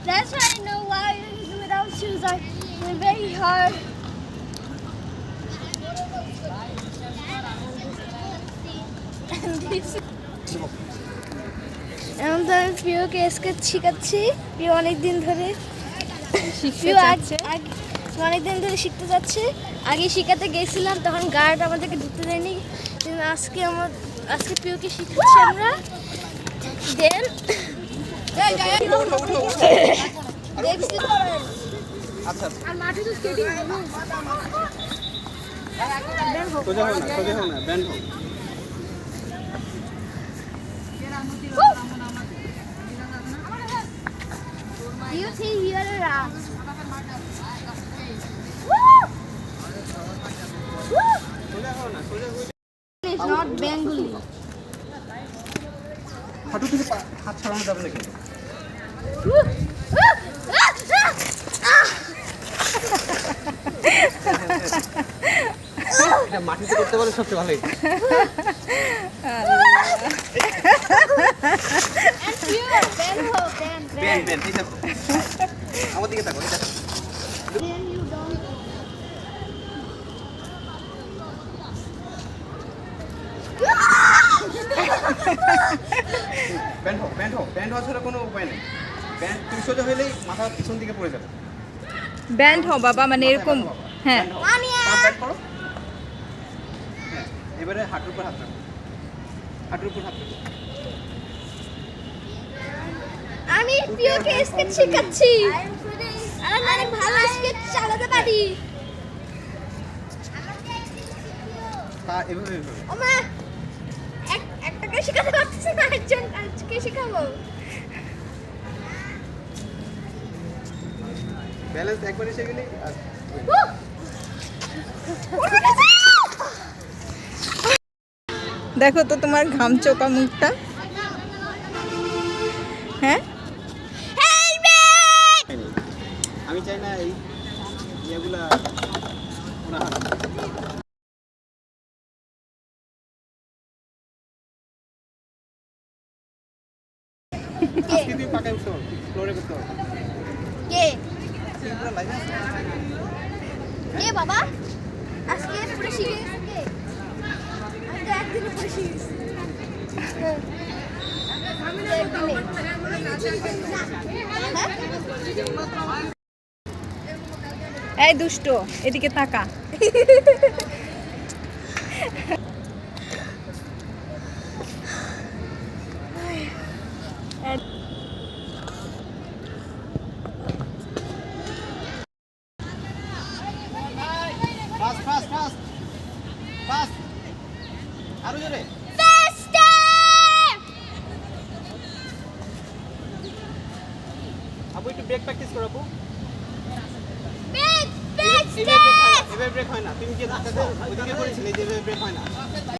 That's why I know why without shoes are very hard. এখন তো আমি প্রিয়কে sketch শিখাচ্ছি। প্রিয় অনেকদিন ধরে অনেকদিন ধরে শিখতে যাচ্ছে। আগে শিখাতে গেছিলাম তখন গার্ড আমাদেরকে ঢুকতে দেয়নি, কিন্তু আজকে প্রিয়কে শিখাচ্ছি আমরা। দেন আর মাঠে তো skating You see here around. It's not Bengali. হাঁটু থেকে হাত ছড়ানো যাবে নাকি? এটা মাটিতে করতে পারলে সবচেয়ে ভালো। বেন এই দেখো, আমার দিকে তাকাও, এটা ব্যান্ড হওয়া ছাড়া কোনো উপায় নেই। ব্যান্ড তুমি সোজা হইলেই মাথা পিছন দিকে পড়ে যাবে। ব্যান্ড হও বাবা, মানে এরকম। হ্যাঁ, ব্যান্ড করো। হ্যাঁ, এবারে হাঁটুর উপর হাত রাখো, হাঁটুর উপর হাত রাখো। আমি প্রিয়কে স্কেচ শিখাচ্ছি। আমি অনেক ভালো স্কেচ চালাতে পারি। এভাবে ওমা একটাকে শিখাতে পারতেছি না, আজকে শিখাবো। ব্যালেন্স একবার এসে গেলে দেখো তো তোমার ঘাম চোকা মুখটা। হ্যাঁ, আমি চাই না এই ইয়েগুলা ওরা আজকে তুমি পাকায় উঠতে পারো, ফ্লোরে করতে পারো। কে পুরো লাইসেন্স কে বাবা আজকে পুরো শিখে গেছে কে? আমি তো একদিনে পুরো শিখে গেছি। এই দুষ্ট, এদিকে তাকা। ফাস্ট ফাস্ট ফাস্ট ফাস্ট, আরো জোরে। আপু একটু ব্রেক প্র্যাকটিস করো আপু। এভাবে ব্রেক হয় না, তুমি যে ওইদিকে করেছিলে যে ব্রেক হয় না।